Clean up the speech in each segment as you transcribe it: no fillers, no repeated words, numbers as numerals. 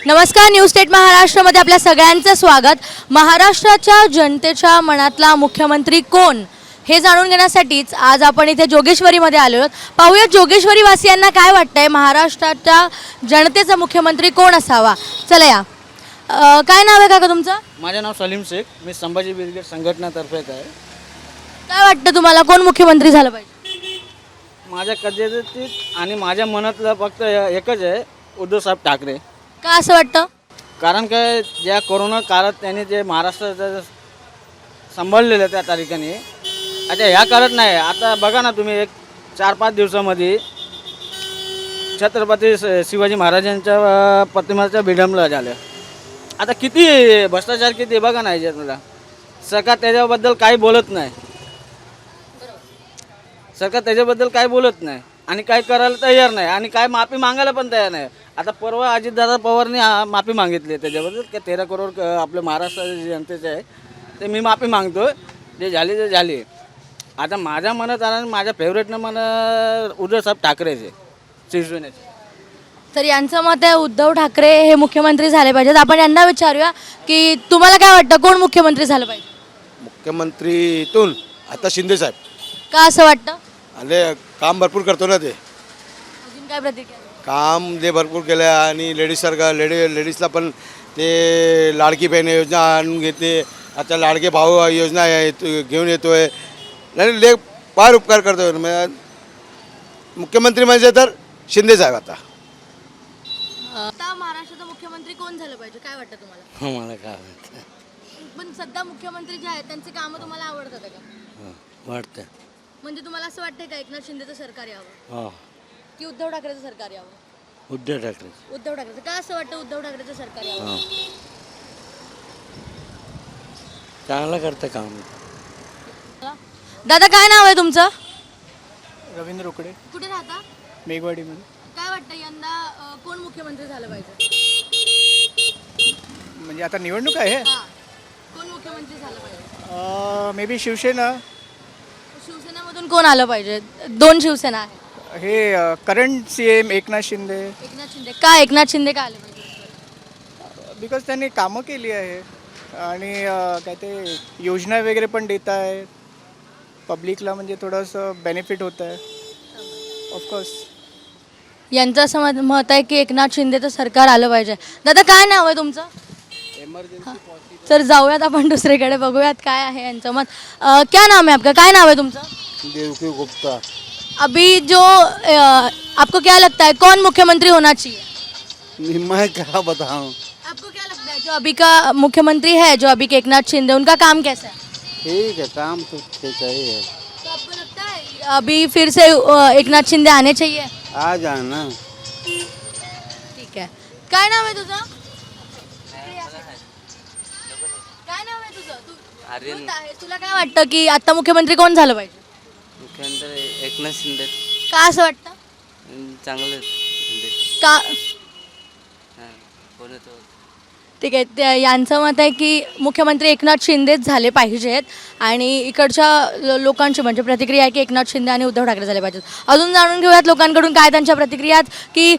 नमस्कार, news state महाराष्ट्रामध्ये आपल्या सगळ्यांचं स्वागत। महाराष्ट्राच्या जनतेच्या मनातला मुख्यमंत्री कोण हे जाणून घेण्यासाठीच आज आपण इथे जोगेश्वरीमध्ये आलो आहोत। पाहूया जोगेश्वरी वासियांना काय वाटतंय, महाराष्ट्राच्या जनतेचा मुख्यमंत्री कोण असावा। चला या। काय नाव आहे काका तुमचं? माझे नाव सलीम शेख, मी संभाजी ब्रिगेड संघटनेतर्फे आहे। काय वाटतं तुम्हाला कोण मुख्यमंत्री झालं पाहिजे? माझ्या कथेत आणि माझ्या मनातलं फक्त एकच आहे, उद्धव साहेब ठाकरे। का असं वाटतं? कारण काय, ज्या कोरोना काळात त्यांनी जे महाराष्ट्राचं सांभाळलेलं त्या तारिकाने, आता ह्या काळात नाही। आता बघा ना तुम्ही, एक 4-5 दिवसामध्ये छत्रपती शिवाजी महाराजांच्या प्रतिमेचं विडंबन झालं। आता किती भ्रष्टाचार, किती बघा ना याच्यातला। सरकार त्याच्याबद्दल काही बोलत नाही, सरकार त्याच्याबद्दल काही बोलत नाही आणि काय करायला तयार नाही आणि काय माफी मागायला पण तयार नाही। आता परवा अजितदादा पवारने माफी मागितली त्याच्याबद्दल की 13 करोड आपल्या महाराष्ट्राच्या जनतेचे आहे, ते मी माफी मागतो, जे झाले ते झाले। आता माझ्या मनात आलं, माझ्या फेवरेटनं मला उद्धव साहेब ठाकरेचे, शिवसेनेचे। तर यांचं मत आहे उद्धव ठाकरे हे मुख्यमंत्री झाले पाहिजेत। आपण यांना विचारूया की तुम्हाला काय वाटतं कोण मुख्यमंत्री झालं पाहिजे? मुख्यमंत्रीतून आता शिंदे साहेब। का असं वाटतं? आणि काम भरपूर करतो ना ते, अजून काय प्रतिक्रिया? काम ते भरपूर केलं आणि लेडीजला पण ते लाडकी बहीण योजना आणून घेतली। आता लाडके भाऊ योजना आहे घेऊन येतोय आणि फार उपकार करतोय। मुख्यमंत्री म्हणजे तर शिंदे साहेब। आता महाराष्ट्राचा मुख्यमंत्री कोण झालं पाहिजे काय वाटतं तुम्हाला? मला काय वाटतं, पण सध्या मुख्यमंत्री जे आहेत त्यांची कामं तुम्हाला आवडतात का? वाटतं म्हणजे तुम्हाला असं वाटतंय का एकनाथ शिंदेचं सरकार यावं हो, की उद्धव ठाकरेचं सरकार यावं? उद्धव ठाकरे। उद्धव ठाकरेचं का असं वाटतं उद्धव ठाकरेचं सरकार यावं? चांगलं करतं काम। दादा काय नाव आहे तुमचं? रवींद्र उकडे, कुठे राहता? मेघवाडीमध्ये। काय वाटतं यंदा कोण मुख्यमंत्री झालं पाहिजे? म्हणजे आता निवडणूक आहे, कोण मुख्यमंत्री झालं पाहिजे? May be Shiv Sena. शिवसेनेमधून कोण आलं पाहिजे? दोन शिवसेना आहे। हे करंट CM एकनाथ शिंदे, एकनाथ शिंदे का? एकनाथ शिंदे का आले पाहिजे? बिकॉज त्यांनी कामं केली आहे आणि काय ते योजना वगैरे पण देत आहे पब्लिकला, म्हणजे थोडंसं बेनिफिट होतं आहे ऑफकोर्स। यांचं असं मत आहे की एकनाथ शिंदेचं सरकार आलं पाहिजे। दादा काय नाव आहे तुमचं? तर जाऊयात आपण दुसरीकडे, बघूयात काय आहे यांचं मत। क्या नाम है आपका? काय नाव है तुमचं? देवकी गुप्ता। अभी जो आपको क्या लगता है कौन मुख्यमंत्री होना चाहिए? मैं क्या बताऊं, आपको क्या लगता है जो अभी का मुख्यमंत्री है, जो अभी के एकनाथ शिंदे, उनका काम कैसा है? ठीक है, काम तो ठीक ही है। तो आपको लगता है अभी फिर से एकनाथ शिंदे आने चाहिए? आ जाना। ठीक आहे। काय नाव आहे तुझं? काय नाव आहे तुझं? तू youth आहेस, तुला काय वाटतं की आता मुख्यमंत्री कोण झालं पाहिजे? मुख्यमंत्री एकनाथ शिंदे का असं वाटतं? चांगले का? कोण येतो? ठीक आहे, यांचं मत आहे की मुख्यमंत्री एकनाथ शिंदेच झाले पाहिजेत आणि इकडच्या लोकांची म्हणजे प्रतिक्रिया आहे की एकनाथ शिंदे आणि उद्धव ठाकरे झाले पाहिजेत। अजून जाणून घेऊयात लोकांकडून काय त्यांच्या प्रतिक्रिया आहेत की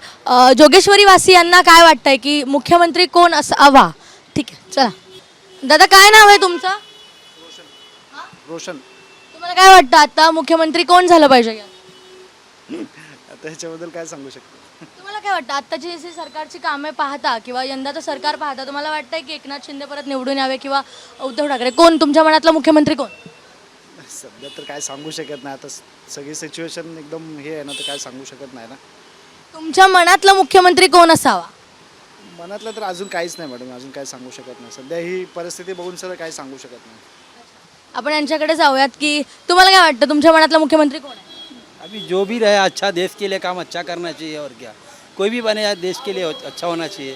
जोगेश्वरी वासियांना काय वाटतंय की मुख्यमंत्री कोण असावा। ठीक आहे, चला। दादा काय नाव आहे तुमचं? रोशन। तुम्हाला काय वाटतं आता मुख्यमंत्री कोण झालं पाहिजे? आता ह्याच्याबद्दल काय सांगू शकतो? तुम्हाला काय वाटतं आत्ताची जी सरकारची कामे पाहता किंवा यंदाचं सरकार पाहता तुम्हाला वाटतंय की एकनाथ शिंदे परत निवडून यावे किंवा उद्धव ठाकरे? कोण तुमच्या मनातला मुख्यमंत्री कोण? सध्या तर काय सांगू शकत नाही, आता सगळी सिच्युएशन एकदम हे आहे ना, तर काय सांगू शकत नाही ना। तुमच्या मनातला मुख्यमंत्री कोण असावा? मनातलं तर अजून काहीच नाही मॅडम, अजून काय सांगू शकत नाही। सध्या ही परिस्थिती बघून सध्या काय सांगू शकत नाही। आपण यांच्याकडे जाऊयात की तुम्हाला काय वाटतं तुमच्या मनातला मुख्यमंत्री कोण आहे? अभी जो भी रहे अच्छा, देश के लिए काम अच्छा करना चाहिए और क्या, कोई भी बने देश के लिए अच्छा होना चाहिए।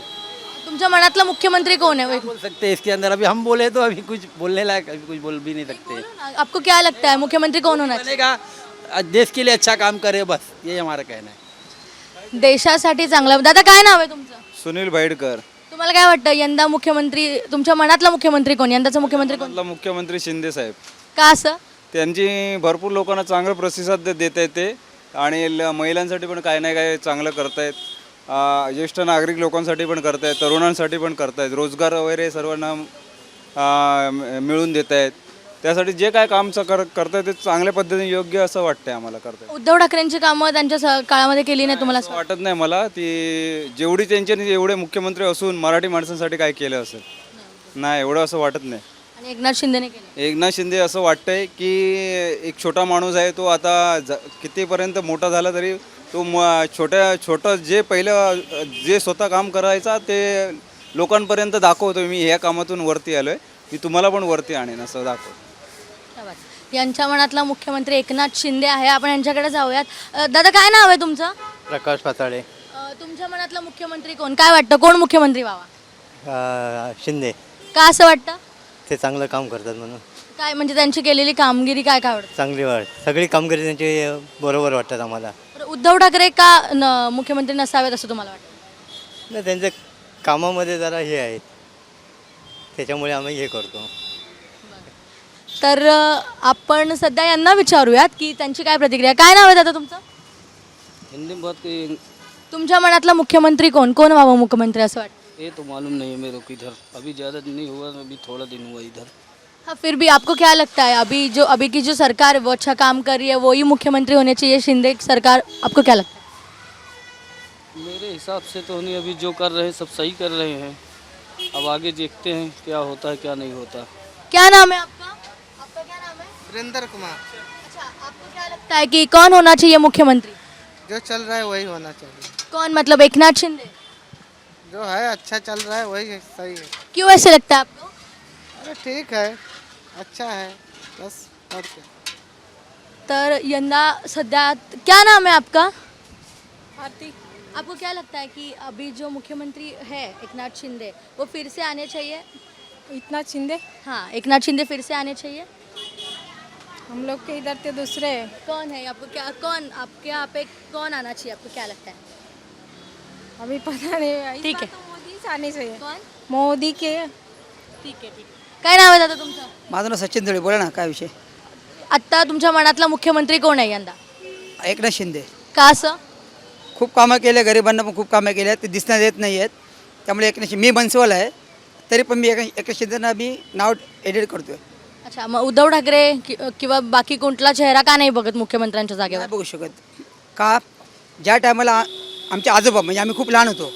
तुमच्या मनातला मुख्यमंत्री कोण है? बोल सकते हैं इसके अंदर, अभी हम बोले तो अभी कुछ बोलने लायक अभी कुछ बोल भी नहीं सकते। आपको क्या लगता है मुख्यमंत्री कौन होना चाहिए? बनेगा देश के लिए अच्छा काम करे, बस ये हमारा कहना है। देशासाठी चांगला। दादा काय नाव आहे तुमचं? सुनील भाईडकर। तुम्हाला काय वाटतं यंदा मुख्यमंत्री तुमच्या मनातला मुख्यमंत्री कोण? यंदाचा मुख्यमंत्री कोण? मनातला मुख्यमंत्री शिंदे साहेब। का असं? त्यांची भरपूर लोकांना चांगला प्रतिसाद देत आहेत ते आणि महिलांसाठी पण काही ना काही चांगलं करतायत। ज्येष्ठ नागरिक लोकांसाठी पण करतायत, तरुणांसाठी पण करतायत, रोजगार वगैरे सर्वांना मिळवून देत आहेत. त्यासाठी जे काय काम करतायत ते चांगल्या पद्धतीने योग्य असं वाटतंय आम्हाला करतायत. उद्धव ठाकरेंची कामं त्यांच्या काळामध्ये केली नाही तुम्हाला असं असं वाटत नाही मला ती जेवढी त्यांच्यानी एवढे मुख्यमंत्री असून मराठी माणसांसाठी काय केलं असेल नाही एवढं असं वाटत नाही. आणि एकनाथ शिंदेने केलं? एकनाथ शिंदे असं वाटतंय की एक छोटा माणूस आहे तो आता कितीपर्यंत मोठा झाला तरी तो छोटं जे पहिलं जे स्वतः काम करायचा ते लोकांपर्यंत दाखवतो. मी ह्या कामातून वरती आलो आहे, मी तुम्हाला पण वरती आणेन असं दाखवतो. यांच्या मनातला मुख्यमंत्री एकनाथ शिंदे आहे. आपण यांच्याकडे जाऊयात. दादा काय नाव आहे तुमचं? प्रकाश पाताळे. तुमच्या मनातला मुख्यमंत्री कोण? काय वाटतं कोण मुख्यमंत्री व्हावा? शिंदे. का असं वाटतं? ते चांगलं काम करतात म्हणून. काय म्हणजे त्यांची केलेली कामगिरी काय काय आवडतं? चांगली सगळी कामगिरी त्यांची बरोबर वाटतात आम्हाला. उद्धव ठाकरे का मुख्यमंत्री नसावेत असं तुम्हाला वाटतं? नाही, त्यांच्या कामामध्ये जरा हे आहेत, त्याच्यामुळे आम्ही हे करतो. तर आपण सध्या यांना विचारूयात की त्यांची काय प्रतिक्रिया. काय नाव आहे दादा तुमचं? हिंदी में बहुत तुमच्या मनातला मुख्यमंत्री कोण कोण व्हावं मुख्यमंत्री असं वाटतं? ये तो मालूम नहीं है मेरे को इधर, अभी ज़्यादा दिन नहीं हुआ, अभी थोड़ा दिन हुआ इधर. हाँ, फिर भी आपको क्या लगता है अभी की जो सरकार है वो अच्छा काम कर रही है, वही मुख्यमंत्री होने चाहिए शिंदे सरकार? आपको क्या लगता है? मेरे हिसाब से तो नहीं, अभी जो कर रहे हैं सब सही कर रहे हैं. अब आगे देखते हैं क्या होता है क्या नहीं होता. क्या नाम है आपका? आपका क्या नाम है? वीरेंद्र कुमार. अच्छा, आपको क्या लगता है कि कौन होना चाहिए मुख्यमंत्री? जो चल रहा है वही होना चाहिए. कौन मतलब एकनाथ शिंदे? जो है अच्छा चल रहा है वही सही है. क्यों ऐसे लगता है आपको? अरे ठीक है, अच्छा है, बस और क्या. तर यंदा सध्या क्या नाम है आपका? आरती. आपको क्या लगता है कि अभी जो मुख्यमंत्री है एकनाथ शिंदे वो फिर से आने चाहिए? एकनाथ शिंदे हाँ, एकनाथ शिंदे फिर से आने चाहिए. हम लोग के इधर के दूसरे हैं. कौन है आपको कौन आपके यहाँ पे कौन आना चाहिए? आपको क्या लगता है? अभी पता नहीं. इस ठीक बार है. तो मोदीच आने चाहिए. कौन? मोदी के. ठीक आहे ठीक आहे. काय नाव आहे दादा तुमचं? माझं नाव सचिन धुळे. बोला ना, काय विषय? आत्ता तुमच्या मनातला मुख्यमंत्री कोण आहे यंदा? एकनाथ शिंदे. का असं? खूप कामं केले, गरिबांना पण खूप कामं केले आहेत, ते दिसण्यात येत नाही आहेत. त्यामुळे एकनाथ शिंदे, मी बनसोल आहे तरी पण मी एकनाथ शिंदेना मी नाव एडिट करतो आहे. अच्छा, मग उद्धव ठाकरे किंवा बाकी कोणता चेहरा का नाही बघत मुख्यमंत्र्यांच्या जागेवर? नाही बघू शकत का? ज्या टायमाला आमचे आजोबा म्हणजे आम्ही खूप लहान होतो,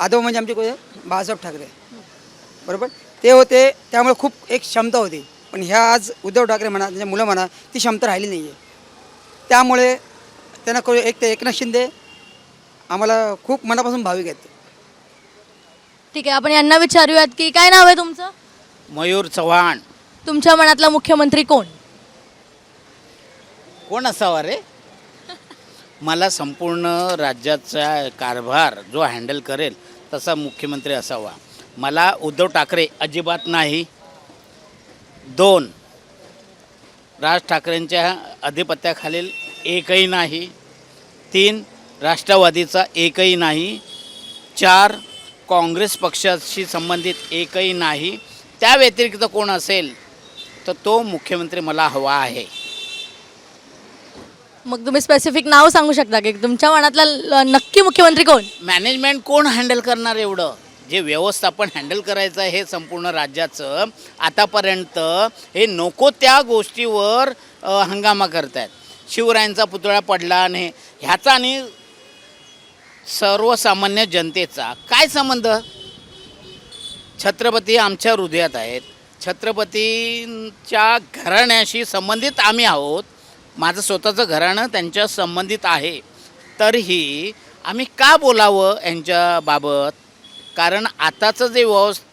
आजोबा म्हणजे आमचे कोण? बाळासाहेब ठाकरे, बरोबर ते होते. त्यामुळे खूप एक क्षमता होती. पण ह्या आज उद्धव ठाकरे म्हणा, त्यांच्या मुलं म्हणा, ती क्षमता राहिली नाही आहे. त्यामुळे त्यांना एक ते एकनाथ शिंदे आम्हाला खूप मनापासून भाविक आहेत. ठीक आहे, आपण यांना विचारूयात की काय नाव आहे तुमचं? मयूर चव्हाण. तुमच्या मनातला मुख्यमंत्री कोण? कोण असावा रे? मला संपूर्ण राज्याचा कारभार जो हँडल करेल तसा मुख्यमंत्री असावा. मला उद्धव ठाकरे अजिबात नाही. 2 राज ठाकरेंच्या अधिपत्याखालील एकही नाही. 3 राष्ट्रवादीचा एकही नाही. 4 काँग्रेस पक्षाशी संबंधित एकही नाही. त्या व्यतिरिक्त कोण असेल तर तो मुख्यमंत्री मला हवा आहे. मग तुम्ही स्पेसिफिक नाव सांगू शकता की तुमच्या मनातला नक्की मुख्यमंत्री कोण? मॅनेजमेंट कोण हँडल करणार? एवढं जे व्यवस्थापन हँडल करायचं आहे हे संपूर्ण राज्याचं, आतापर्यंत हे नको त्या गोष्टीवर हंगामा करत आहेत. शिवरायांचा पुतळा पडला आणि ह्याचा आणि सर्वसामान्य जनतेचा काय संबंध? छत्रपती आमच्या हृदयात आहेत. छत्रपतींच्या घराण्याशी संबंधित आम्ही आहोत. माझं स्वतःचं घराणं त्यांच्या संबंधित आहे. तरीही आम्ही का बोलावं यांच्याबाबत? कारण आताचं जे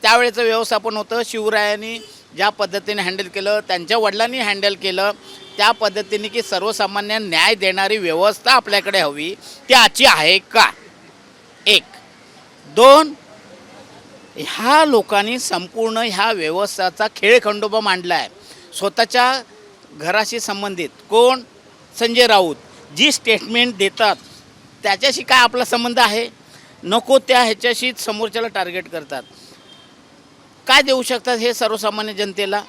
त्यावेळेचं व्यवस्थापन होतं, शिवरायांनी ज्या पद्धतीने हँडल केलं, त्यांच्या वडिलांनी हँडल केलं त्या पद्धतीने की सर्वसामान्य न्याय देणारी व्यवस्था आपल्याकडे हवी, ती आजची आहे का? 1. 2 ह्या लोकांनी संपूर्ण ह्या व्यवस्थाचा खेळखंडोबा मांडला आहे. स्वतःच्या घराशी संबंधित कोण? संजय राऊत जी स्टेटमेंट देतात त्याच्याशी काय आपला संबंध आहे? नको त्या ह्याच्याशी समोरच्याला टार्गेट करतात. काय देऊ शकतात हे सर्वसामान्य जनतेला?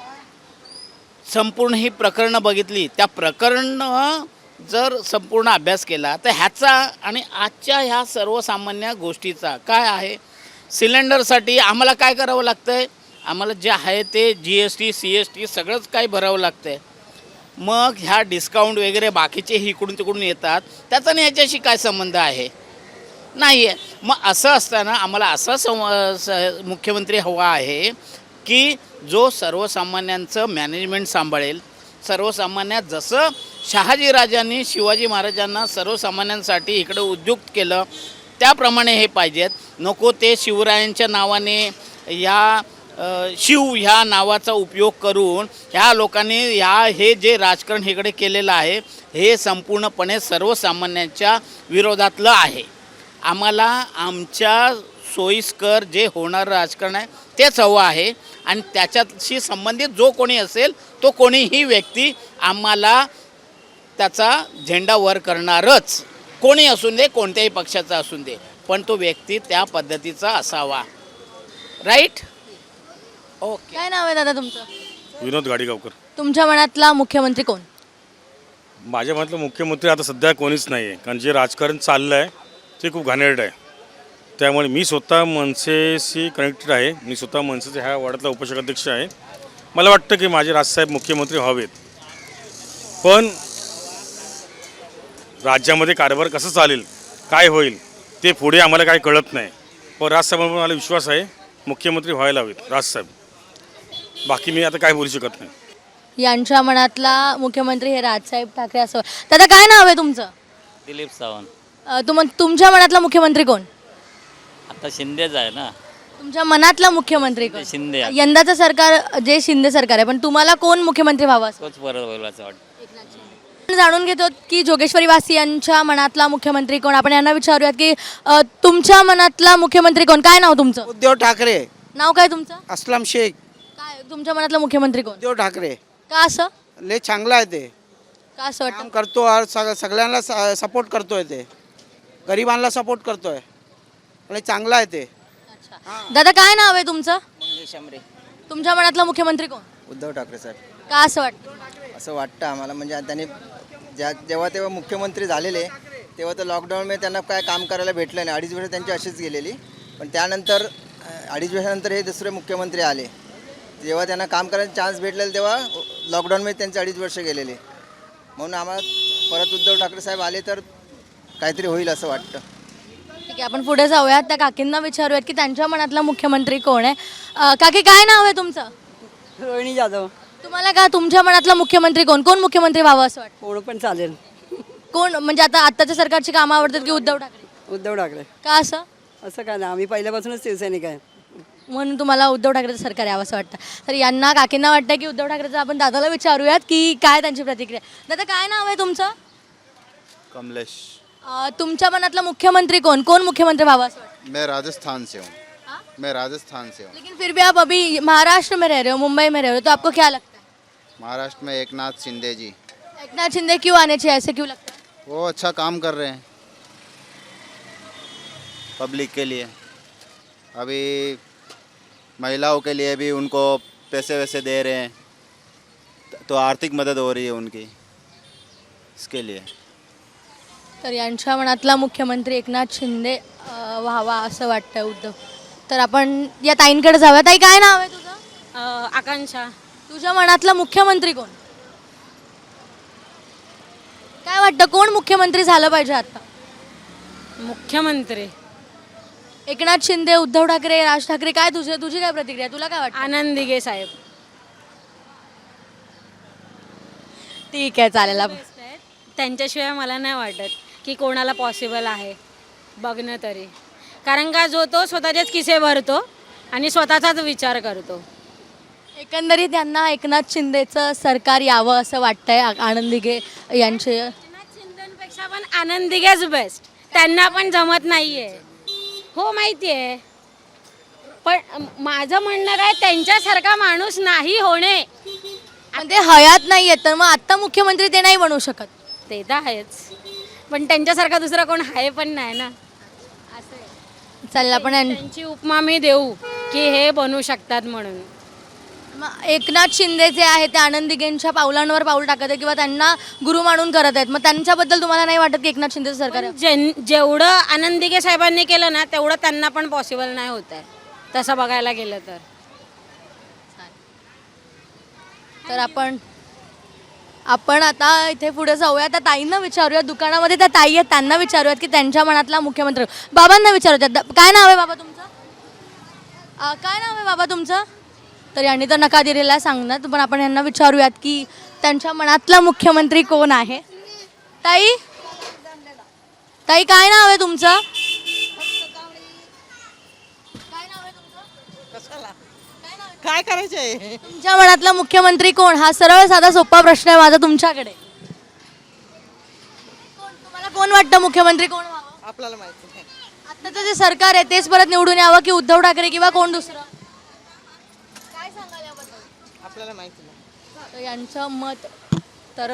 संपूर्ण ही प्रकरणं बघितली, त्या प्रकरणं जर संपूर्ण अभ्यास केला तर ह्याचा आणि आजच्या ह्या सर्वसामान्य गोष्टीचा काय आहे. सिलेंडरसाठी आम्हाला काय करावं लागतं आहे, आम्हाला जे आहे ते GST CST सगळंच काही भरावं लागतं आहे. मग ह्या डिस्काउंट वगैरे बाकीचे इकडून तिकडून येतात, त्याचा आणि ह्याच्याशी काय संबंध आहे, नाही आहे. मग असं असताना आम्हाला असा मुख्यमंत्री हवा आहे की जो सर्वसामान्यांचं मॅनेजमेंट सांभाळेल. सर्वसामान्य जसं शहाजीराजांनी शिवाजी महाराजांना सर्वसामान्यांसाठी इकडे उद्युक्त केलं त्याप्रमाणे हे पाहिजेत. नको ते शिवरायांच्या नावाने या शिव ह्या नावाचा उपयोग करून ह्या लोकांनी हे जे राजकारण इकडे केलेलं आहे हे संपूर्णपणे सर्वसामान्यांच्या विरोधातलं आहे. आम्हाला आमच्या सोयीस्कर जे होणारं राजकारण आहे तेच हवं आहे आणि त्याच्याशी संबंधित जो कोणी असेल तो कोणीही व्यक्ती आम्हाला त्याचा झेंडा वर करणारच, कोणी असून दे, कोणत्याही पक्षाचा असून दे, पण तो व्यक्ती त्या पद्धतीचा असावा. राईट. ओके. काय नाव आहे दादा तुमचं? विनोद गाडीगावकर. तुमच्या मनातला मुख्यमंत्री कोण? माझ्या मनातलं मुख्यमंत्री आता सध्या कोणीच नाही आहे, कारण जे राजकारण चाललं आहे ते खूप घाणेरडं आहे. त्यामुळे मी स्वतः मनसेशी कनेक्टेड आहे. मी स्वतः मनसेच्या ह्या वार्डातला उपशकाध्यक्ष आहे. मला वाटतं की माझे राजसाहेब मुख्यमंत्री व्हावेत, पण राज्यामध्ये कारभार कसं चालेल, काय होईल ते पुढे आम्हाला काही कळत नाही. पण राजसाहेबांवर मला विश्वास आहे, मुख्यमंत्री व्हायला हवेत राजसाहेब. बाकी मी आता काय बोलू शकत नाही. यांच्या मनातला मुख्यमंत्री हे राजसाहेब ठाकरे असं. दादा काय नाव आहे तुमचं? दिलीप सावंत. तुमच्या मनातला मुख्यमंत्री कोण? आता शिंदेच आहे ना. तुमच्या मनातला मुख्यमंत्री कोण? शिंदे. यंदाचं सरकार जे शिंदे सरकार आहे, पण तुम्हाला कोण मुख्यमंत्री व्हावा असं? तोच परत होईल असं वाटतं. जाणून घेतो की जोगेश्वरी वासियांच्या मनातला मुख्यमंत्री कोण. आपण यांना विचारूयात की तुमच्या मनातला मुख्यमंत्री कोण? काय नाव तुमचं? उद्धव ठाकरे. नाव काय तुमचं? अस्लम शेख. काय तुमच्या मनातला मुख्यमंत्री कोण? उद्धव ठाकरे. का असं? लय चांगला आहे ते, का असं वाटतं? काम करतो और सगळ्यांना सपोर्ट करतोय, ते गरिबांना सपोर्ट करतोय आणि चांगला आहे ते. दादा काय नाव आहे तुमचं? मंगेश आमरे. तुमच्या मनातला मुख्यमंत्री कोण? उद्धव ठाकरे साहेब. का असं वाटतं? असं वाटतं आम्हाला, म्हणजे त्यांनी जेव्हा तेव्हा मुख्यमंत्री झालेले तेव्हा तर लॉकडाऊनमध्ये त्यांना काय काम करायला भेटलं नाही. 2.5 वर्ष त्यांची अशीच गेलेली, पण त्यानंतर 2.5 वर्षानंतर हे दुसरे मुख्यमंत्री आले. जेव्हा त्यांना काम करायचा चान्स भेटलेला तेव्हा लॉकडाऊनमध्ये त्यांचे 2.5 वर्ष गेलेले. म्हणून आम्हाला परत उद्धव ठाकरे साहेब आले तर काहीतरी होईल असं वाटतं. ठीक आहे, आपण पुढे जाऊयात. त्या काकींना विचारूयात की त्यांच्या मनातला मुख्यमंत्री कोण आहे. काकी काय नाव आहे तुमचं? रोहिणी जाधव. तुम्हाला का तुमच्या मनातला मुख्यमंत्री कोण? कोण मुख्यमंत्री व्हावं असं वाटतं? कोण पण चालेल. कोण म्हणजे आता आत्ताच्या सरकारची कामं आवडतात की उद्धव ठाकरे? उद्धव ठाकरे. का असं? असं काय नाही, आम्ही पहिल्यापासूनच शिवसैनिक आहे. म्हणून तुम्हाला उद्धव ठाकरेचं सरकार यावं असं वाटतं. तर यांना काकींना वाटतं की उद्धव ठाकरेचं. आपण दादाला विचारूयात की काय त्यांची प्रतिक्रिया. दादा काय नाव आहे तुमचं? कमलेश. तुमच्या मनातला मुख्यमंत्री कोण? कोण मुख्यमंत्री व्हावं असं वाटतं? मैं राजस्थान से हूँ. मैं राजस्थान से हूँ. लेकिन फिर भी आप अभी महाराष्ट्र में रह रहे हो, मुंबई में रह रहे हो, तो आपको क्या लगता है? महाराष्ट्र में एकनाथ शिंदे जी. एकनाथ शिंदे क्यों आने चाहिए, ऐसे क्यों लगता है? वो अच्छा काम कर रहे हैं पब्लिक के लिए. अभी महिलाओं के लिए भी उनको पैसे वैसे दे रहे हैं, तो आर्थिक मदद हो रही है उनकी, इसके लिए. तर यांच्या मनातला मुख्यमंत्री एकनाथ शिंदे व्हावा असं वाटतं उद्धव. तर आपण या ताईंकडे जाऊया. ताई काय नाव आहे तुझं? आकांक्षा. तुझ्या मनातला मुख्यमंत्री कोण? काय वाटतं कोण मुख्यमंत्री झालं पाहिजे आता? मुख्यमंत्री एकनाथ शिंदे, उद्धव ठाकरे, राज ठाकरे, काय तुझी काय प्रतिक्रिया? तुला काय वाटतं? आनंद दिघे साहेब. ठीक आहे, चालेल. त्यांच्याशिवाय मला नाही वाटत की कोणाला पॉसिबल आहे बघणं तरी. कारण का जो तो स्वतःचेच किसे भरतो आणि स्वतःचाच विचार करतो. एकंदरीत यांना एकनाथ शिंदेचं सरकार यावं असं वाटतंय. आनंद दिघे यांचे. एकनाथ शिंदेपेक्षा पण आनंद दिघेच बेस्ट. त्यांना पण जमत नाहीये, हो माहिती आहे, पण माझं म्हणणं काय, त्यांच्यासारखा माणूस नाही होणे. पण ते हयात नाही आहेत, तर मग आत्ता मुख्यमंत्री ते नाही बनवू शकत. ते तर आहेच, पण त्यांच्यासारखा दुसरा कोण आहे पण नाही ना. असं चालेल, आपण त्यांची उपमा मी देऊ की हे बनवू शकतात म्हणून. मग एकनाथ शिंदे जे आहे ते आनंद दिघेंच्या पावलांवर पाऊल टाकत आहे किंवा त्यांना गुरु मानून करत आहेत, मग त्यांच्याबद्दल तुम्हाला नाही वाटत की एकनाथ शिंदेचं सरकार आहे? जेवढं आनंद दिघे साहेबांनी केलं ना तेवढं त्यांना पण पॉसिबल नाही होत आहे तसं बघायला गेलं तर. तर आपण आता इथे पुढे जाऊया, त्या ताईंना विचारूया, दुकानामध्ये त्या ताई आहेत त्यांना विचारूयात की त्यांच्या मनातला मुख्यमंत्री. बाबांना विचारूयात, काय नाव आहे बाबा तुमचं? काय नाव आहे बाबा तुमचं? तर यांनी तर नका दिलेला आहे सांगण्यात, पण आपण यांना विचारूयात की त्यांच्या मनातला मुख्यमंत्री कोण आहे. ताई ताई काय नाव आहे तुमचं? काय करायचं आहे? तुमच्या मनातला मुख्यमंत्री कोण? हा सरळ साधा सोपा प्रश्न आहे माझा तुमच्याकडे. तुम्हाला कोण वाटतं मुख्यमंत्री कोण व्हावं? आपल्याला माहिती नाही. आत्ताचं जे सरकार आहे तेच परत निवडून यावं की उद्धव ठाकरे किंवा कोण दुसरं? काय सांगाल याबद्दल? आपल्याला माहिती नाही. तर यांचं मत तर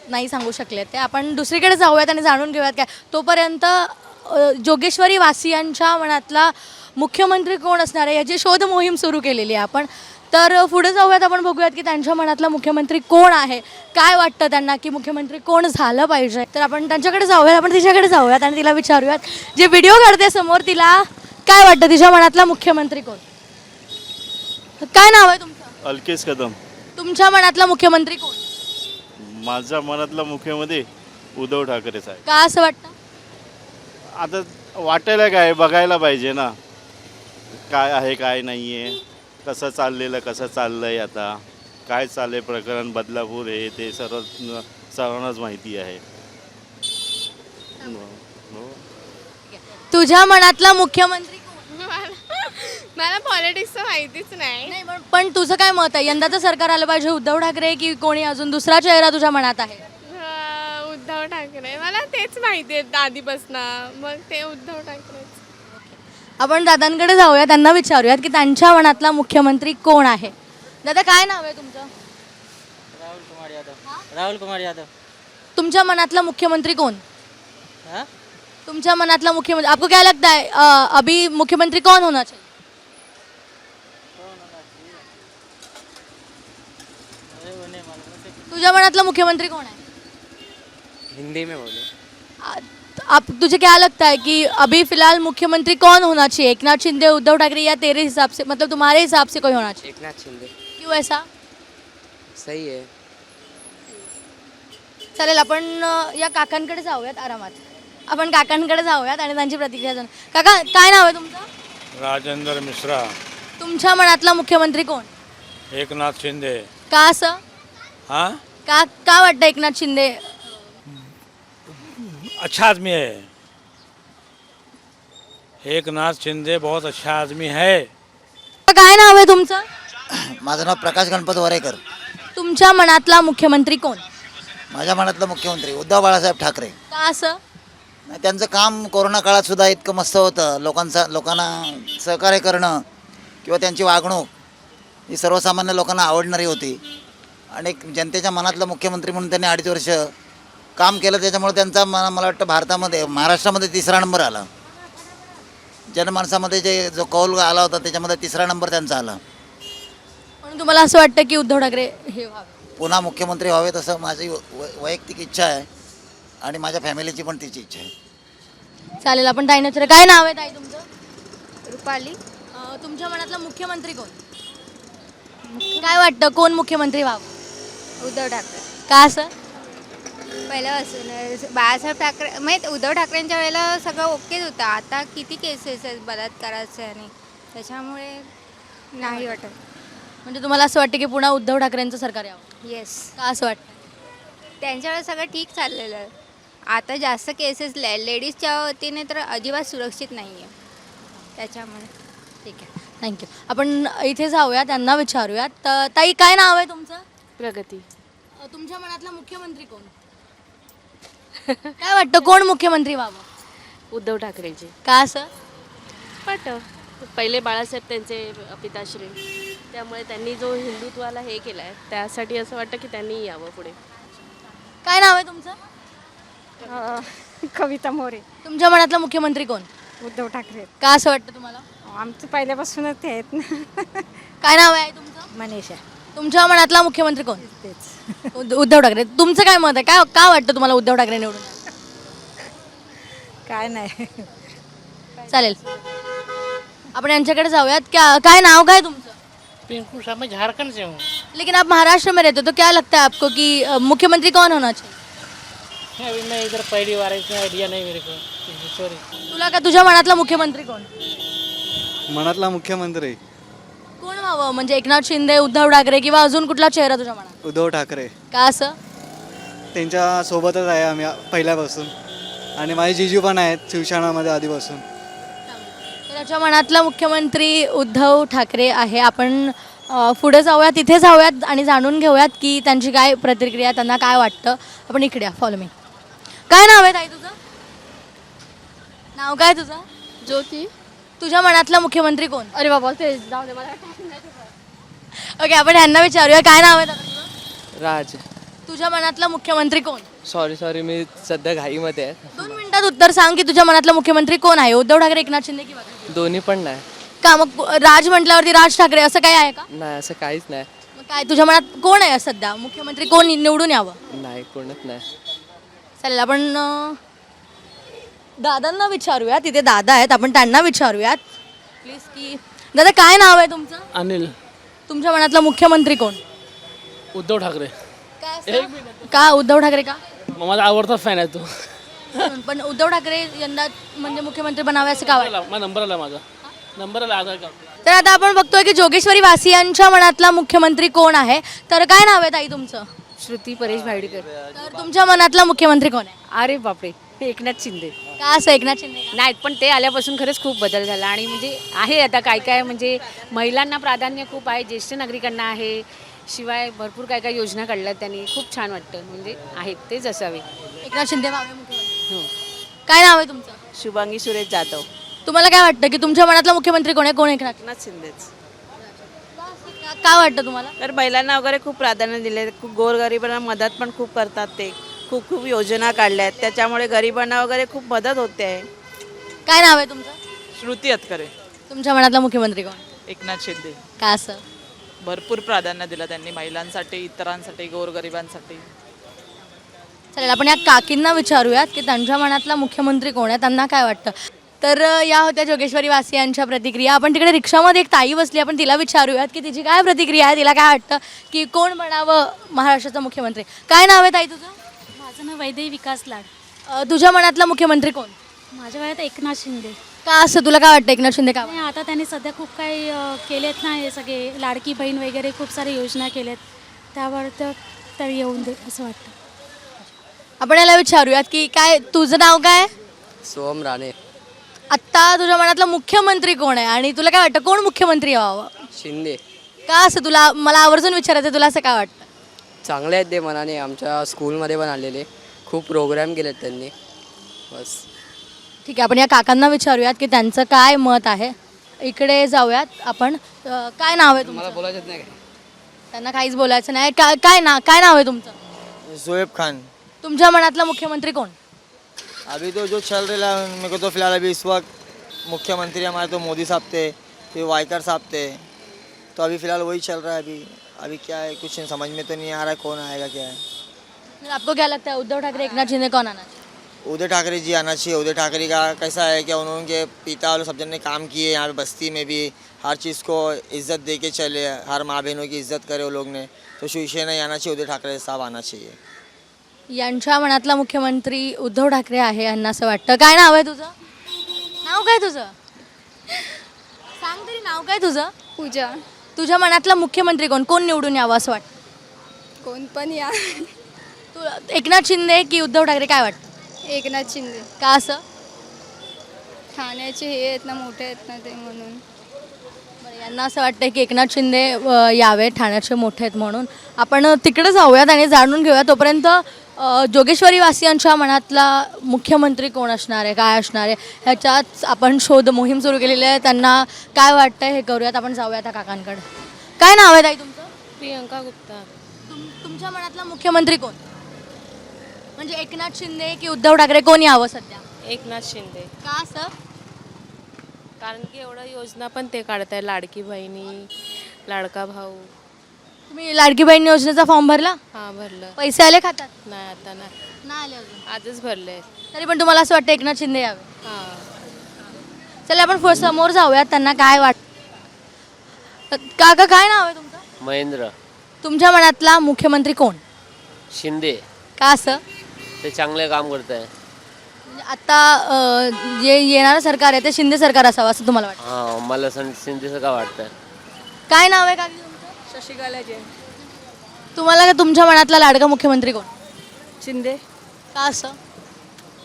नाही सांगू शकले ते. आपण दुसरीकडे जाऊयात आणि जाणून घेऊयात काय तोपर्यंत जोगेश्वरी वासियांच्या मनातला मुख्यमंत्री कोण असणार आहे याची शोध मोहीम सुरू केलेली आहे आपण. तर पुढे जाऊयात, आपण बघूयात की त्यांच्या मनातला मुख्यमंत्री कोण आहे, काय वाटतं त्यांना की मुख्यमंत्री कोण झालं पाहिजे. तर आपण त्यांच्याकडे जाऊयात, आपण तिच्याकडे जाऊयात आणि तिला विचारूयात जे व्हिडिओ काढते समोर, तिला काय वाटतं तिच्या मनातला मुख्यमंत्री कोण? काय नाव आहे तुमचं? अल्केश कदम. तुमच्या मनातला मुख्यमंत्री कोण? माझ्या मनातला मुख्यमंत्री उद्धव ठाकरे साहेब. का असं वाटतं? आता वाटायला काय, बघायला पाहिजे ना काय आहे काय नाही आहे, कसं चाललेलं कसं चाललं आहे, आता काय चाललं आहे प्रकरण बदलापूर हे ते सर्वांनाच माहिती आहे. तुझ्या मनातला मुख्यमंत्री कोण? मला पॉलिटिक्सचं माहितीच नाही. पण तुझं काय मत आहे, यंदाचं सरकार आलं पाहिजे उद्धव ठाकरे की कोणी अजून दुसरा चेहरा तुझ्या मनात आहे? उद्धव ठाकरे, मला तेच माहिती आहे आधीपासनं, मग ते उद्धव ठाकरे. आपण दादांकडे जाऊया, त्यांना विचारूयात की त्यांच्या मनातला मुख्यमंत्री कोण आहे. दादा काय नाव आहे तुमचं? राहुल कुमार यादव. राहुल कुमार यादव. तुमच्या मनातला मुख्यमंत्री कोण? हाँ? तुमच्या मनातला मुख्यमंत्री, आपको क्या लगता है अभी मुख्यमंत्री कौन होना चाहिए? तुझ्या मनातला मुख्यमंत्री कोण आहे? हिंदी में बोलो. आप तुझे क्या लगता है कि अभी फिलहाल मुख्यमंत्री कौन होना चाहिए, एकनाथ शिंदे, उद्धव ठाकरे या तेरे हिसाब से, मतलब तुम्हारे हिसाब से कोई होना चाहिए? एकनाथ शिंदे. क्यों ऐसा? सही है. चालेल, आपण या काकांकडे जाऊयात आरामात. आपण काकांकडे जाऊयात आणि त्यांची प्रतिक्रिया जाणून. काका काय नाव आहे तुमचं? राजेंद्र मिश्रा. तुमच्या मनातला मुख्यमंत्री कोण? एकनाथ शिंदे. का असं? हाँ, का वाटतं एकनाथ शिंदे? अच्छा आदमी है. एकनाथ शिंदे बहुत अच्छा आदमी है. काय नाव आहे तुमचं? माझं नाव प्रकाश गणपत वरेकर. तुमच्या मनातला मुख्यमंत्री कोण? माझ्या मनातलं मुख्यमंत्री उद्धव बाळासाहेब ठाकरे. का असं? त्यांचं काम कोरोना काळात सुद्धा इतकं मस्त होतं, लोकांना सहकार्य करणं किंवा त्यांची वागणूक ही सर्वसामान्य लोकांना आवडणारी होती. आणि एक जनतेच्या मनातलं मुख्यमंत्री म्हणून त्यांनी 2.5 वर्ष काम केलं, त्याच्यामुळे त्यांचा मला वाटतं भारतामध्ये महाराष्ट्रामध्ये 3रा नंबर आला. जनमानसामध्ये जो कौल आला होता त्याच्यामध्ये 3रा नंबर त्यांचा आला. म्हणून तुम्हाला असं वाटतं की उद्धव ठाकरे हे व्हावे, पुन्हा मुख्यमंत्री व्हावे, तसं माझी वैयक्तिक इच्छा आहे आणि माझ्या फॅमिलीची पण तिची इच्छा आहे. चालेल, आपण ताईने विचार. काय नाव आहे ताई तुमचं? रुपाली. तुमच्या मनातला मुख्यमंत्री कोण? काय वाटतं कोण मुख्यमंत्री व्हावं? उद्धव ठाकरे. का असं? पहिल्यापासून बाळासाहेब ठाकरे म्हणजे उद्धव ठाकरेंच्या वेळेला सगळं ओकेच होतं. आता किती केसेस आहेत बलात्काराचे आणि त्याच्यामुळे नाही वाटत. म्हणजे तुम्हाला असं वाटतं की पुन्हा उद्धव ठाकरेंचं सरकार यावं? येस. का असं वाटतं? त्यांच्या वेळेस सगळं ठीक चाललेलं आहे. आता जास्त केसेस लेडीजच्या वतीने तर अजिबात सुरक्षित नाही आहे त्याच्यामुळे. ठीक आहे, थँक्यू. आपण इथे जाऊया, त्यांना विचारूयात. ताई काय नाव आहे तुमचं? प्रगती. तुमच्या मनातला मुख्यमंत्री कोण? काय वाटतं कोण मुख्यमंत्री व्हावं? उद्धव ठाकरेचे. का असं? बट पहिले बाळासाहेब त्यांचे पिताश्री, त्यामुळे त्यांनी जो हिंदुत्वाला हे केलं आहे त्यासाठी असं वाटतं की त्यांनी यावं पुढे. काय नाव आहे तुमचं? कविता मोरे. तुमच्या मनातला मुख्यमंत्री कोण? उद्धव ठाकरे. का असं वाटतं तुम्हाला? आमचं पहिल्यापासूनच ते आहेत ना. काय नाव आहे तुमचं? मनीषा तुमच्या मनातला मुख्यमंत्री कोण? उद्धव ठाकरे. तुमचं काय मत आहे? काय का वाटतं तुम्हाला उद्धव ठाकरे निवडून यावे? काय नाही चालेल, आपण यांच्याकडे जाऊयात. काय नाव काय तुमचं? पिंकू शर्मा, झारखंड से हूँ. लेकिन आप महाराष्ट्र में रहते हो, तो क्या लगता है आपको कि मुख्यमंत्री कौन होना चाहिए? अभी मैं इधर पहली बार, इतना आइडिया नहीं मेरे को. सॉरी. तुला का तुझ्या मनातला मुख्यमंत्री कोण? मनातला मुख्यमंत्री कोण व्हावं? म्हणजे एकनाथ शिंदे, उद्धव ठाकरे किंवा अजून कुठला चेहरा तुझ्या मनात? उद्धव ठाकरे. का असं? त्यांच्या सोबतच आहे आम्ही पहिल्यापासून, आणि माझे जीजू पण आहेत शिवसेनामध्ये आधीपासून. तर त्याच्या मनातला मुख्यमंत्री उद्धव ठाकरे आहे. आपण पुढे जाऊयात, तिथे जाऊयात आणि जाणून घेऊयात की त्यांची काय प्रतिक्रिया, त्यांना काय वाटतं. आपण इकडे फॉलो मी. काय नाव आहे ताई तुझं? नाव काय तुझं? ज्योती. तुझ्या मनातला मुख्यमंत्री कोण? अरे बाबा ते जाऊ दे मला. ओके, आपण यांना विचारूया. काय नाव आहे दादा तुझं? राज. तुझ्या मनातला मुख्यमंत्री कोण? सॉरी मी सध्या घाईमध्ये आहे. 2 मिनिटात उत्तर सांग की तुझ्या मनातला मुख्यमंत्री कोण आहे? उद्धव ठाकरे, एकनाथ शिंदे किंवा दोन्ही पण नाही. का मग राज म्हटल्यावरती राज ठाकरे असं काय आहे का? नाही, असं काहीच नाही. मग काय तुझ्या मनात कोण आहे सध्या मुख्यमंत्री? कोण निवडून यावं? नाही, कोणच नाही. चालेल, आपण दादांना विचारूया. तिथे दादा आहेत, आपण त्यांना विचारूयात प्लीज की दादा काय नाव आहे तुमचं? अनिल. तुमच्या मनातला मुख्यमंत्री कोण? उद्धव ठाकरे. का उद्धव ठाकरे का? माझा आवडता फॅन आहे तो. पण उद्धव ठाकरे यंदा म्हणजे मुख्यमंत्री बनावे असं का वाटतं? माझा नंबर आला, माझा नंबर आला आधार कार्ड. तर आता आपण बघतोय की जोगेश्वरी वासियांच्या मनातला मुख्यमंत्री कोण आहे. तर काय नाव आहे ताई तुमचं? श्रुती परेश भाईडकर. तर तुमच्या मनातला मुख्यमंत्री कोण आहे? अरे बापरे, एकनाथ शिंदे. का असं एकनाथ शिंदे का? नाहीत, पण ते आल्यापासून खरंच खूप बदल झाला. आणि म्हणजे आहे आता काय काय, म्हणजे महिलांना प्राधान्य खूप आहे, ज्येष्ठ नागरिकांना आहे, शिवाय भरपूर काय काय योजना काढल्यात त्यांनी. खूप छान वाटतं, म्हणजे आहेत तेच असावे. एकनाथ शिंदे व्हावे मुख्यमंत्री. काय नाव आहे तुमचं? शुभांगी सुरेश जाधव. तुम्हाला काय वाटतं की तुमच्या मनातला मुख्यमंत्री कोण आहे? कोण एकनाथ? एकनाथ शिंदेच. का वाटतं तुम्हाला? तर महिलांना वगैरे खूप प्राधान्य दिले, खूप गोरगरिबांना मदत पण खूप करतात ते. खूप खूप योजना काढल्या आहेत, त्याच्यामुळे गरिबांना वगैरे खूप मदत होते आहे. काय नाव आहे तुमचं? श्रुती अतकरे. तुमच्या मनातला मुख्यमंत्री कोण? एकनाथ शिंदे. का असं? भरपूर प्राधान्य दिलं त्यांनी महिलांसाठी, इतरांसाठी, गोरगरिबांसाठी. चालेल, आपण या काकींना विचारूयात की त्यांच्या मनातला मुख्यमंत्री कोण आहे, त्यांना काय वाटतं. तर या होत्या जोगेश्वरी वासियांच्या प्रतिक्रिया. आपण तिकडे रिक्षामध्ये एक ताई बसली, आपण तिला विचारूयात की तिची काय प्रतिक्रिया आहे, तिला काय वाटतं की कोण बनावं महाराष्ट्राचा मुख्यमंत्री. काय नाव आहे ताई तुझं? माझं नाव वैदेही विकास लाड. तुझ्या मनातला मुख्यमंत्री कोण? माझ्या वयात एकनाथ शिंदे. का असं तुला काय वाटतं एकनाथ शिंदे का? नाही, आता त्यांनी सध्या खूप काही केलेत ना, हे सगळे लाडकी बहीण वगैरे खूप साऱ्या योजना केल्यात, त्यावर तर येऊन दे असं वाटतं. आपण याला विचारूयात की काय तुझं नाव काय? सोहम राणे. आत्ता तुझ्या मनातला मुख्यमंत्री कोण आहे आणि तुला काय वाटतं कोण मुख्यमंत्री व्हावं? शिंदे. का असं तुला, मला आवर्जून विचारायचं, तुला असं काय वाटतं? चांगले आहेत ते मनाने, आमच्या स्कूलमध्ये पण आलेले, खूप प्रोग्राम केलेत त्यांनी. बस. ठीक आहे, आपण या काकांना विचारूयात की त्यांचं काय मत आहे. इकडे जाऊयात आपण. काय नाव आहे तुम्हाला? बोलायचं नाही काय? त्यांना काहीच बोलायचं नाही. काय नाव आहे तुमचं? जोएब खान. तुमच्या मनातला मुख्यमंत्री कोण? अभी तो जो चल रहा है मेरे को तो फिलहाल अभी इस वक्त मुख्यमंत्री हमारे तो मोदी साहब थे, फिर वाइकर साहब थे, तो अभी फ़िलहाल वही चल रहा है. अभी क्या है कुछ समझ में तो नहीं आ रहा है कौन आएगा क्या है. आपको क्या लगता है उद्धव ठाकरे, एकनाथ शिंदे कौन आना चाहिए? उद्धव ठाकरे जी आना चाहिए. उद्धव ठाकरे का कैसा है कि उन्होंने पिता और सब जन ने काम किए यहाँ पे बस्ती में भी, हर चीज़ को इज्जत दे के चले, हर माँ बहनों की इज्जत करे वो लोग ने. तो शिवसेना ही आना चाहिए, उद्धव ठाकरे साहब आना चाहिए. यांच्या मनातला मुख्यमंत्री उद्धव ठाकरे आहे यांना असं वाटतं. काय नाव आहे तुझं? नाव काय तुझं? सांग तरी, नाव काय तुझं? पूजा. तुझ्या मनातला मुख्यमंत्री कोण? कोण निवडून यावं असं वाटतं? कोण पण या. तू एकनाथ शिंदे की उद्धव ठाकरे काय वाटतं? एकनाथ शिंदे. का असं? ठाण्याचे हे आहेत ना, मोठे आहेत ना ते, म्हणून. बरं, यांना असं वाटतं की एकनाथ शिंदे यावे, ठाण्याचे मोठे आहेत म्हणून. आपण तिकडे जाऊयात आणि जाणून घेऊया. तोपर्यंत जोगेश्वरी वासियांच्या मनातला मुख्यमंत्री कोण असणार आहे, काय असणार आहे, ह्याच्यात आपण शोध मोहीम सुरू केलेली आहे. त्यांना काय वाटतं हे करूयात. आपण जाऊया त्या काकांकडे. काय नाव आहे ताई तुमचं? प्रियंका गुप्ता. तुमच्या मनातला मुख्यमंत्री कोण? म्हणजे एकनाथ शिंदे की उद्धव ठाकरे, कोण यावं सध्या? एकनाथ शिंदे. का असं? कारण की एवढं योजना पण ते काढत आहे, लाडकी बहिणी, लाडका भाऊ, तुम्ही लाडकी बहीण योजनेचा फॉर्म भरला? हां भरलं. पैसे आले खातात? नाही आता नाही, नाही आले अजून. आजच भरलंय. तरी पण तुम्हाला असं वाटतं एकनाथ शिंदे यावे? हां. चला आपण समोर जाऊयात, त्यांना काय वाटतं. काका काय नाव आहे तुमचं? महेंद्र तुमच्या मनातला मुख्यमंत्री कोण? शिंदे का असं? ते चांगले काम करत आहे. म्हणजे आता जे येणारं सरकार आहे ते शिंदे सरकार असावं असं तुम्हाला वाटतं? हां मला शिंदेचं का वाटतं. काय नाव आहे काकी तुमचं? शशिकला जैन. तुम्हाला का तुमच्या मनातला लाडका मुख्यमंत्री कोण? शिंदे का असं?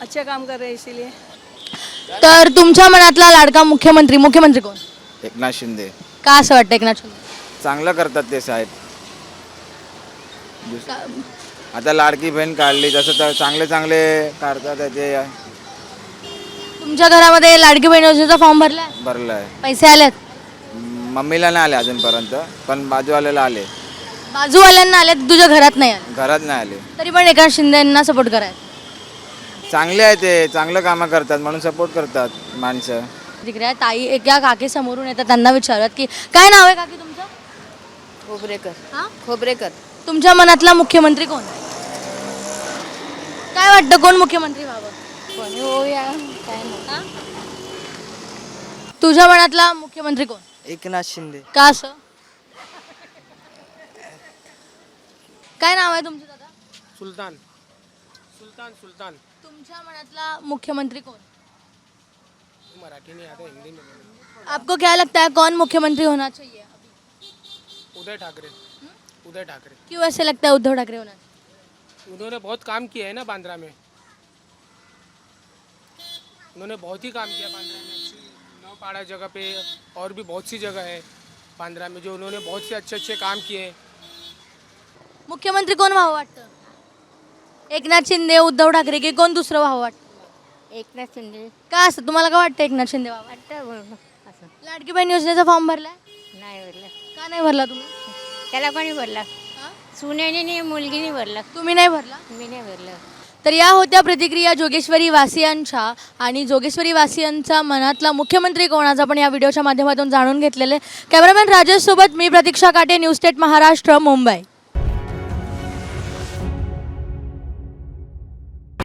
अच्छा काम कर रहे इसीलिए. तर तुमच्या मनातला लाडका मुख्यमंत्री कोण? एकनाथ शिंदे का असं वाटतं एकनाथ शिंदे? चांगलं करतात ते साहेब. आता लाडकी बहीण काढली तसं तर चांगले काढतात ते. तुमच्या घरामध्ये लाडकी बहीण योजनेचा फॉर्म भरलाय? भरलं आहे. पैसे आलेत? मम्मीला नाही आले अजूनपर्यंत पण बाजूवाल्याला आले. बाजूवाल्यांना आले, तुझ्या घरात नाही आले. घरात नाही आले. तरी पण एकनाथ शिंदेंना सपोर्ट करायचं. चांगले आहे ते, चांगलं कामं करतात म्हणून सपोर्ट करतात माणसं. तिकडे ताई एका काकी समोरून येतात, त्यांना विचारत की काय नाव आहे काकी तुमचं? खोबरेकर. हा? खोबरेकर. तुमच्या मनातला मुख्यमंत्री कोण? काय वाटतं कोण मुख्यमंत्री व्हावं? कोणी होऊया काय नाही. तुझ्या मनातला मुख्यमंत्री कोण? एकनाथ शिंदे. का असं? काय नाव आहे तुमचं दादा? सुलतान सुलतान सुलतान. तुमच्या मनातला मुख्यमंत्री कोण? मराठी नहीं आता, हिंदी में बोलो. आपको क्या लगता है कौन मुख्यमंत्री होना चाहिए? उदय ठाकरे. उदय ठाकरे क्यों ऐसे लगता है उद्धव ठाकरे होना चाहिए? उन्होंने बहुत काम किया है ना बांद्रा में. उन्होंने बहुत ही काम किया बांद्रा में. नौपाड़ा जगह पे और भी बहुत सी जगह है बांद्रा में जो उन्होंने बहुत से अच्छे काम किए. मुख्यमंत्री कोण व्हावं वाटतं? एकनाथ शिंदे, उद्धव ठाकरे की कोण दुसरं व्हावं वाटतं? एकनाथ शिंदे. का असं तुम्हाला काय वाटतं एकनाथ शिंदे व्हावं? वाटतं असं. लाडकी बहीण योजनेचा फॉर्म भरलाय? नाही भरलं. का नाही भरला तुम्ही? त्याला कोणी भरला? सुनेने नाही, मुलगीने भरला. तुम्ही नाही भरला? मी नाही भरलं. तर या होत्या प्रतिक्रिया जोगेश्वरी वासियांच्या. आणि जोगेश्वरी वासियांचा मनातला मुख्यमंत्री कोण आज आपण या व्हिडिओच्या माध्यमातून जाणून घेतलेले. कॅमेरामॅन राजेश सोबत मी प्रतीक्षा काटे, न्यूज स्टेट महाराष्ट्र, मुंबई.